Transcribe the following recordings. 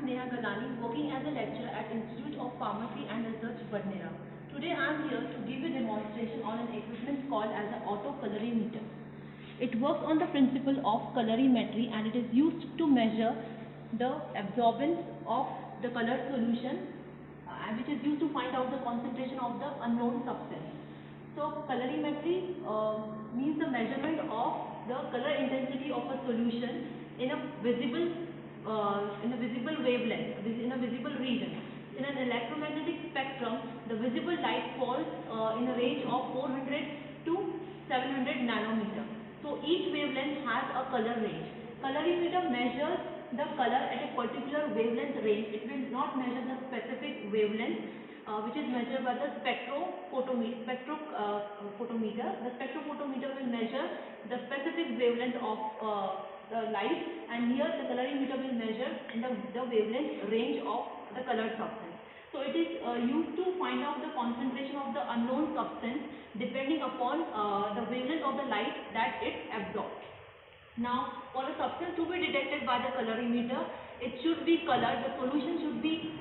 Neha Galani, working as a lecturer at Institute of Pharmacy and Research, Badnera. Today I am here to give a demonstration on an equipment called as an autocolorimeter. It works on the principle of colorimetry and it is used to measure the absorbance of the colored solution which is used to find out the concentration of the unknown substance. So colorimetry means the measurement of the color intensity of a solution in a visible wavelength, in a visible region. In an electromagnetic spectrum, the visible light falls in a range of 400 to 700 nanometer. So each wavelength has a color range. Colorimeter measures the color at a particular wavelength range. It will not measure the specific wavelength which is measured by the spectrophotometer. The spectrophotometer will measure the specific wavelength of the light, and here the colorimeter will measure in the wavelength range of the colored substance. So it is used to find out the concentration of the unknown substance depending upon the wavelength of the light that it absorbs. Now, for a substance to be detected by the colorimeter, it should be colored. The solution should be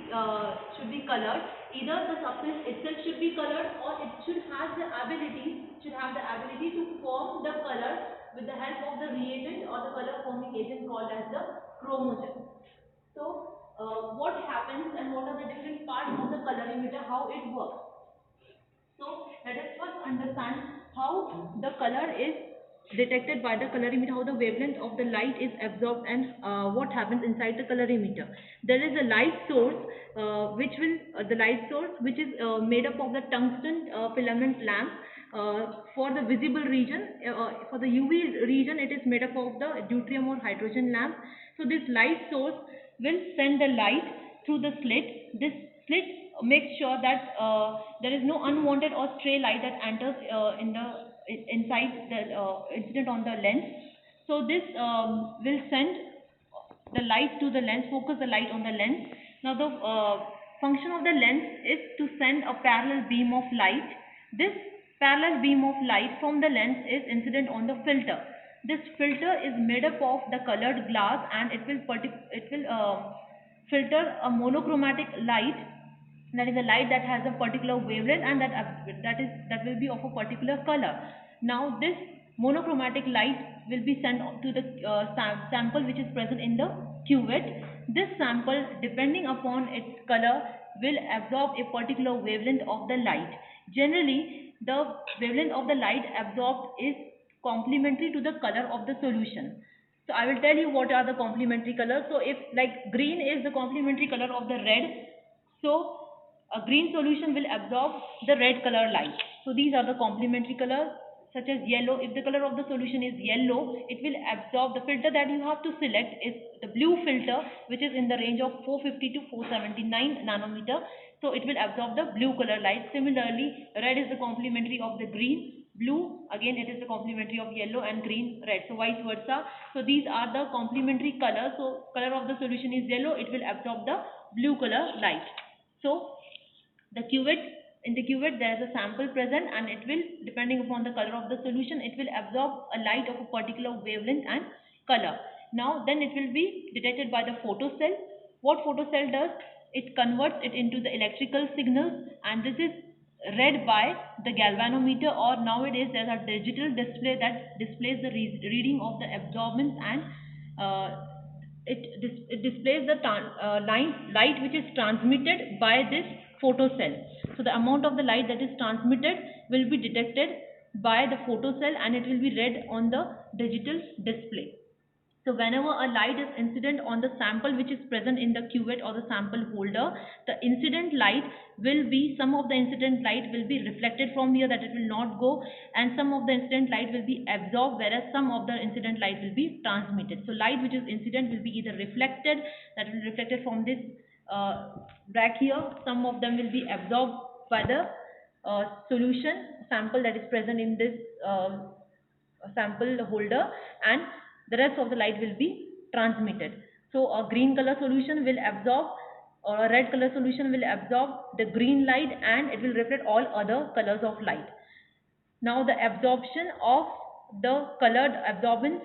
colored. Either the substance itself should be colored, or it should have the ability to form the color with the help of the reagent or the color forming agent called as the chromogen. So, what happens and what are the different parts of the colorimeter? How it works? So let us first understand how the color is detected by the colorimeter, how the wavelength of the light is absorbed, and what happens inside the colorimeter. There is a light source, which is made up of the tungsten filament lamp. For the visible region, for the UV region, it is made up of the deuterium or hydrogen lamp. So this light source will send the light through the slit. This slit makes sure that there is no unwanted or stray light that enters inside the incident on the lens. So this will send the light to the lens, focus the light on the lens. Now the function of the lens is to send a parallel beam of light. This parallel beam of light from the lens is incident on the filter. This filter is made up of the colored glass, and it will filter a monochromatic light, that is a light that has a particular wavelength and that will be of a particular color. Now this monochromatic light will be sent to the sample which is present in the cuvette. This sample, depending upon its color, will absorb a particular wavelength of the light. Generally, the wavelength of the light absorbed is complementary to the color of the solution. So I will tell you what are the complementary colors. So if like green is the complementary color of the red, so a green solution will absorb the red color light. So these are the complementary colors, such as yellow. If the color of the solution is yellow, it will absorb. The filter that you have to select is the blue filter, which is in the range of 450 to 479 nanometer. So it will absorb the blue color light. Similarly, red is the complementary of the green. Blue, again it is the complementary of yellow, and green, red. So vice versa. So these are the complementary colors. So color of the solution is yellow, it will absorb the blue color light. So the cuvette, in the cuvette there is a sample present, and it will, depending upon the color of the solution, it will absorb a light of a particular wavelength and color. Now then it will be detected by the photocell. What photocell does? It converts it into the electrical signals, and this is read by the galvanometer, or nowadays there is a digital display that displays the reading of the absorbance, and it displays the light which is transmitted by this photocell. So the amount of the light that is transmitted will be detected by the photocell, and it will be read on the digital display. So whenever a light is incident on the sample which is present in the cuvette or the sample holder, the incident light will be, some of the incident light will be reflected from here, that it will not go, and some of the incident light will be absorbed, whereas some of the incident light will be transmitted. So light which is incident will be either reflected, that will be reflected from this back here. Some of them will be absorbed by the solution sample that is present in this sample holder, and the rest of the light will be transmitted. So a green color solution will absorb, or a red color solution will absorb the green light, and it will reflect all other colors of light. Now the absorption of the colored absorbance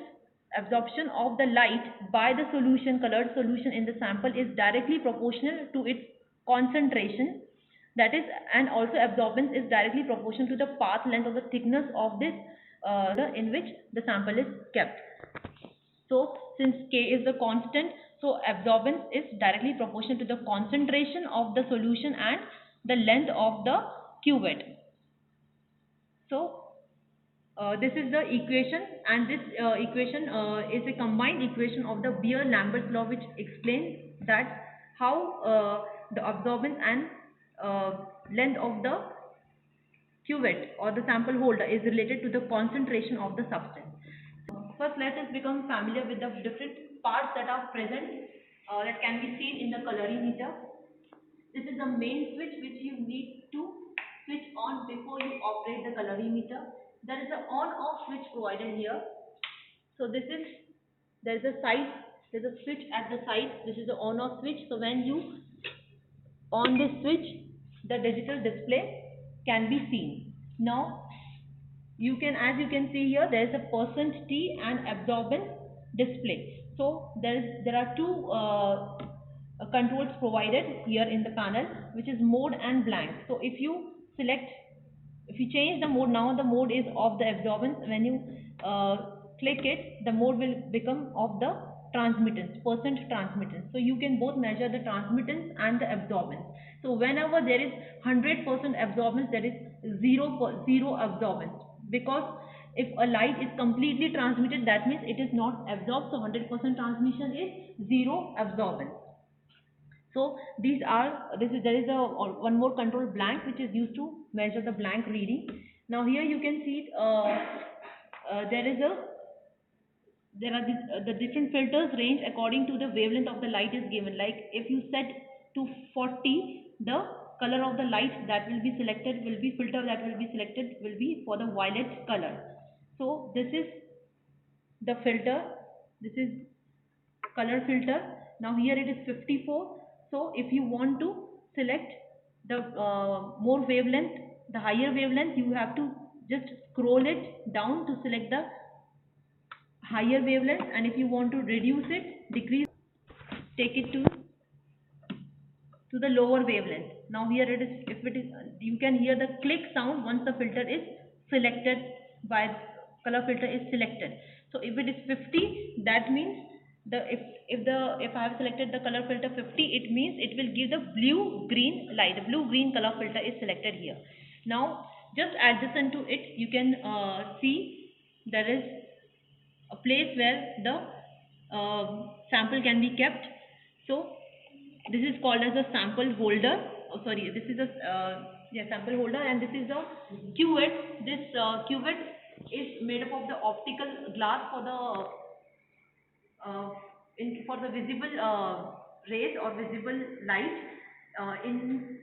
absorption of the light by the solution, colored solution in the sample is directly proportional to its concentration. That is, and also absorbance is directly proportional to the path length or the thickness of this in which the sample is kept. So since K is the constant, so absorbance is directly proportional to the concentration of the solution and the length of the cuvette. So this is the equation, and this equation is a combined equation of the Beer-Lambert's law, which explains that how the absorbance and length of the cuvette or the sample holder is related to the concentration of the substance. First, let us become familiar with the different parts that are present that can be seen in the colorimeter. This is the main switch which you need to switch on before you operate the colorimeter. There is an on-off switch provided here. So there is a side, there's a switch at the side. This is the on-off switch. So when you on this switch, the digital display can be seen. Now you can, as you can see here, there is a %T and absorbance display. So there are two controls provided here in the panel, which is mode and blank. So if you change the mode, now the mode is of the absorbance. When you click it, the mode will become of the transmittance, %transmittance. So you can both measure the transmittance and the absorbance. So whenever there is 100% absorbance, there is zero absorbance, because if a light is completely transmitted, that means it is not absorbed. So 100% transmission is zero absorbance. So there is a one more control, blank, which is used to measure the blank reading. Now here you can see there are the different filters range according to the wavelength of the light is given. Like if you set to 40, the color of the light that will be selected will be filter that will be selected will be for the violet color. So this is the filter. This is color filter. Now here it is 54. So if you want to select the more wavelength, the higher wavelength, you have to just scroll it down to select the higher wavelength, and if you want to reduce it, decrease, take it to the lower wavelength. Now here it is, if it is, you can hear the click sound once the filter is selected by color filter is selected. So if it is 50, that means if I have selected the color filter 50, it means it will give the blue green light. The blue green color filter is selected here. Now just adjacent to it, you can see there is a place where the sample can be kept. So this is called as a sample holder. Oh, sorry, this is a sample holder, and this is the cuvette. This cuvette is made up of the optical glass for the visible rays or visible light. In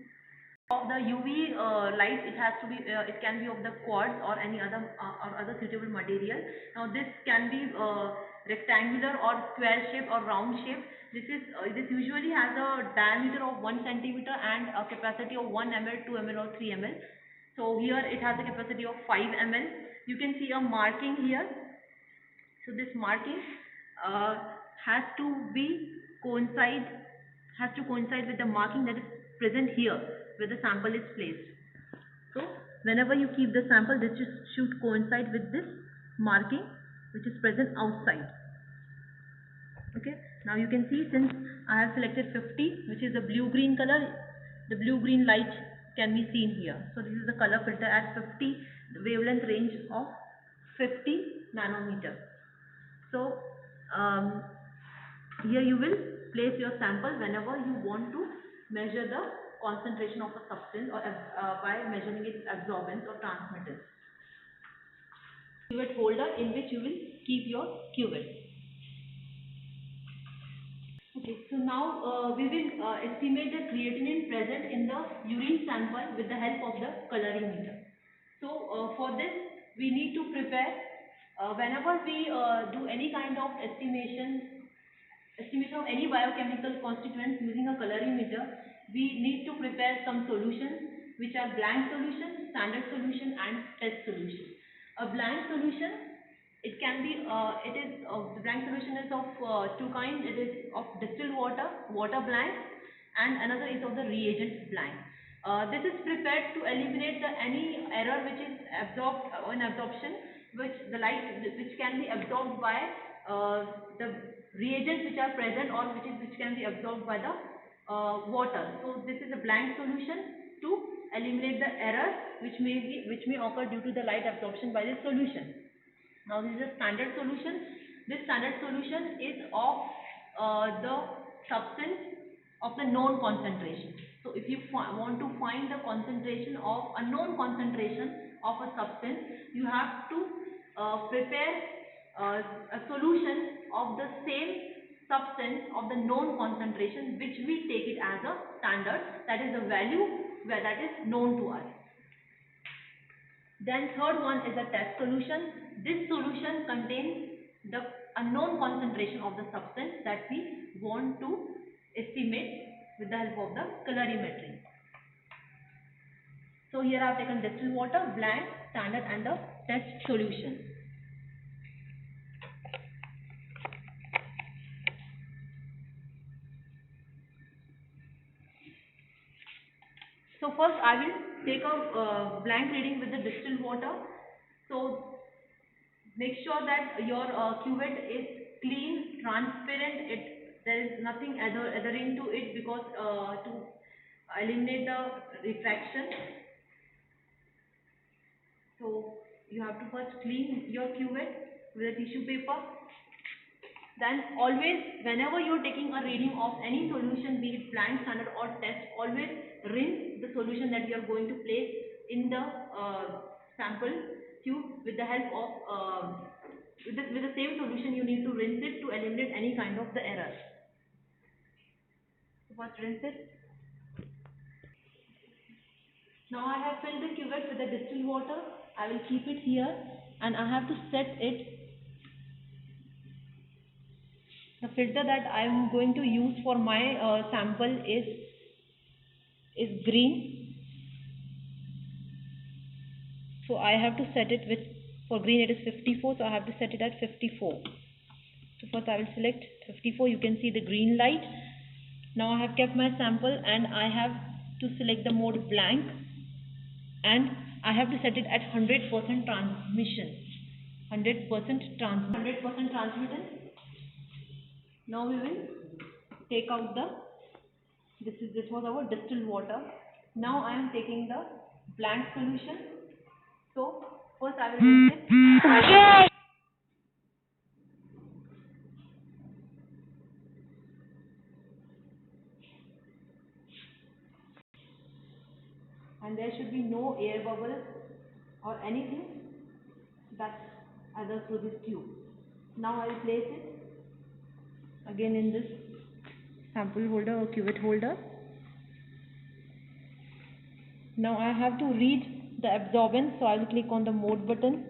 of the UV light, it has to be it can be of the quartz or any other suitable material. Now this can be rectangular or square shape or round shape. This usually has a diameter of 1 centimeter and a capacity of 1 ml, 2 ml or 3 ml. So here it has a capacity of 5 ml. You can see a marking here. So this marking has to coincide with the marking that is present here where the sample is placed. So whenever you keep the sample, this should coincide with this marking which is present outside. Okay, now you can see, since I have selected 50, which is the blue-green color, the blue-green light can be seen here. So this is the color filter at 50, the wavelength range of 50 nanometer. So here you will place your sample whenever you want to measure the concentration of a substance, or by measuring its absorbance or transmittance. Cuvette holder in which you will keep your cuvette. Okay, so now we will estimate the creatinine present in the urine sample with the help of the colorimeter. So for this we need to prepare, whenever we do any kind of estimation of any biochemical constituents using a colorimeter, we need to prepare some solutions which are blank solution, standard solution and test solution. A blank solution It can be, the blank solution is of two kinds. It is of distilled water, water blank, and another is of the reagent blank. This is prepared to eliminate any error which is absorbed in absorption, which the light which can be absorbed by the reagents which are present, or which can be absorbed by the water. So this is a blank solution to eliminate the error which may occur due to the light absorption by the solution. Now this is a standard solution. This standard solution is of the substance of the known concentration. So if you want to find the concentration of a known concentration of a substance, you have to prepare a solution of the same substance of the known concentration, which we take it as a standard, that is the value where that is known to us. Then third one is a test solution. This solution contains the unknown concentration of the substance that we want to estimate with the help of the colorimetry. So here I have taken distilled water, blank, standard, and the test solution. So first I will take a blank reading with the distilled water. So make sure that your cuvette is clean, transparent. There is nothing adhering to it, because to eliminate the refraction. So you have to first clean your cuvette with a tissue paper. Then always, whenever you are taking a reading of any solution, be it blank, standard, or test, always rinse the solution that you are going to place in the sample tube with the help of with the same solution. You need to rinse it to eliminate any kind of the error. So first rinse it. Now I have filled the cuvette with the distilled water. I will keep it here, and I have to set it. The filter that I am going to use for my sample is green. So I have to set it with, for green it is 54, so I have to set it at 54. So first I will select 54. You can see the green light. Now I have kept my sample, and I have to select the mode blank, and I have to set it at 100% transmission. 100% transmittance. Now we will take out this was our distilled water. Now I am taking the blank solution. So first I will rinse it. And there should be no air bubbles or anything that adheres to this tube. Now I will place it again in this sample holder or cuvette holder. Now I have to read the absorbance, so I will click on the mode button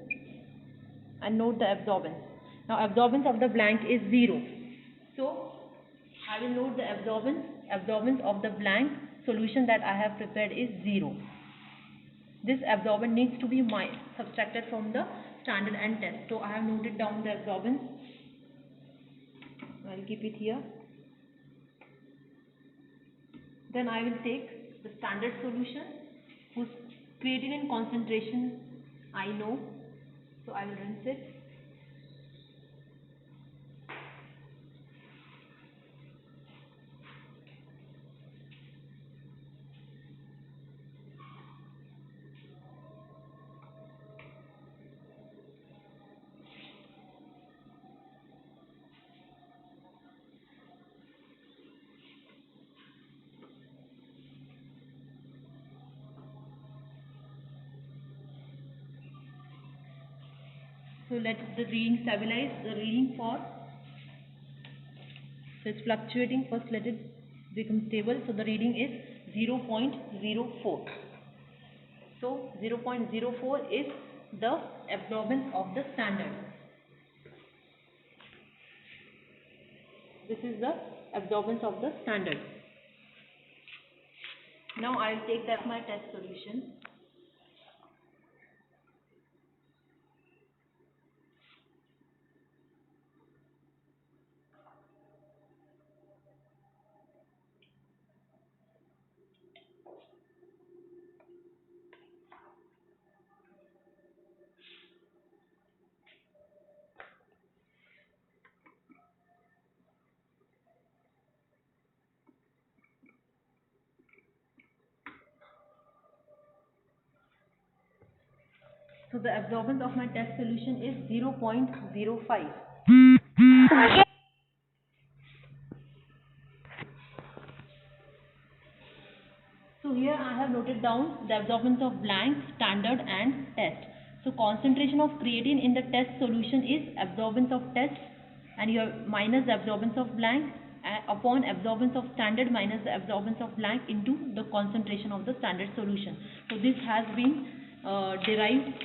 and note the absorbance. Now absorbance of the blank is 0. So I will note the absorbance of the blank solution that I have prepared is 0. This absorbance needs to be subtracted from the standard and test. So I have noted down the absorbance. I will keep it here. Then I will take the standard solution, whose creatinine concentration I know. So I will rinse it. So let the reading stabilize. The reading so it's fluctuating. First let it become stable. So the reading is 0.04. So 0.04 is the absorbance of the standard. This is the absorbance of the standard. Now I will take my test solution. So the absorbance of my test solution is 0.05. So here I have noted down the absorbance of blank, standard and test. So concentration of creatine in the test solution is absorbance of test, and you have minus the absorbance of blank upon absorbance of standard minus the absorbance of blank into the concentration of the standard solution. So this has been derived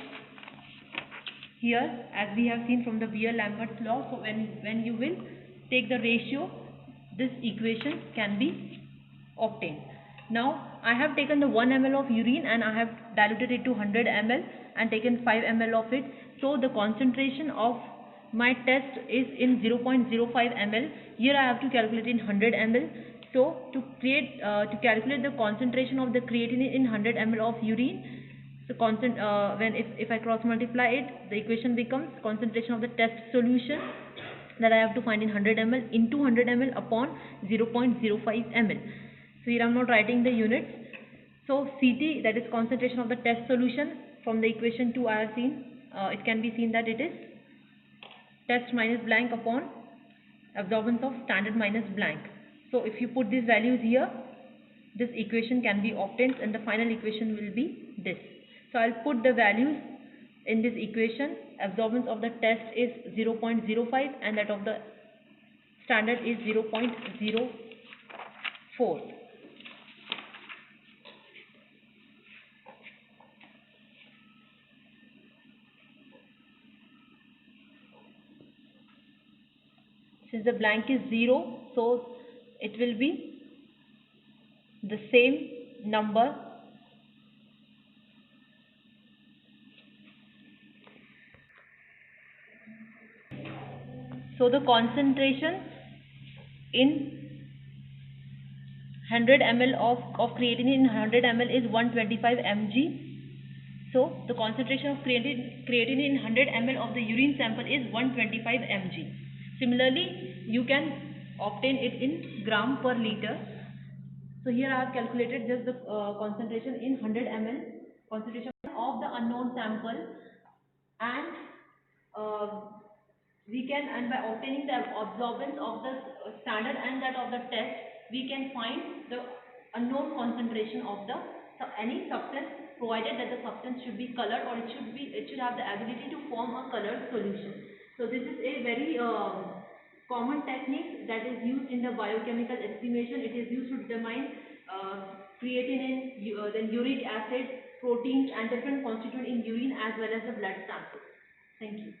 here as we have seen from the Beer-Lambert's law. So when you will take the ratio, this equation can be obtained. Now I have taken the 1 ml of urine and I have diluted it to 100 ml and taken 5 ml of it. So the concentration of my test is in 0.05 ml. Here I have to calculate in 100 ml. So to calculate the concentration of the creatinine in 100 ml of urine, so if I cross multiply it, the equation becomes concentration of the test solution that I have to find in 100 ml into 100 ml upon 0.05 ml. So here I am not writing the units. So CT, that is concentration of the test solution, from the equation 2 I have seen, it can be seen that it is test minus blank upon absorbance of standard minus blank. So if you put these values here, this equation can be obtained and the final equation will be this. So I'll put the values in this equation. Absorbance of the test is 0.05 and that of the standard is 0.04. Since the blank is 0, so it will be the same number. So the concentration in 100 ml of creatinine in 100 ml is 125 mg. So the concentration of creatinine in 100 ml of the urine sample is 125 mg. Similarly, you can obtain it in gram per liter. So here I have calculated just the concentration in 100 ml, concentration of the unknown sample, and by obtaining the absorbance of the standard and that of the test, we can find the unknown concentration of the any substance, provided that the substance should be colored or it should have the ability to form a colored solution. So this is a very common technique that is used in the biochemical estimation. It is used to determine creatinine, then uric acid, proteins and different constituents in urine as well as the blood samples. Thank you.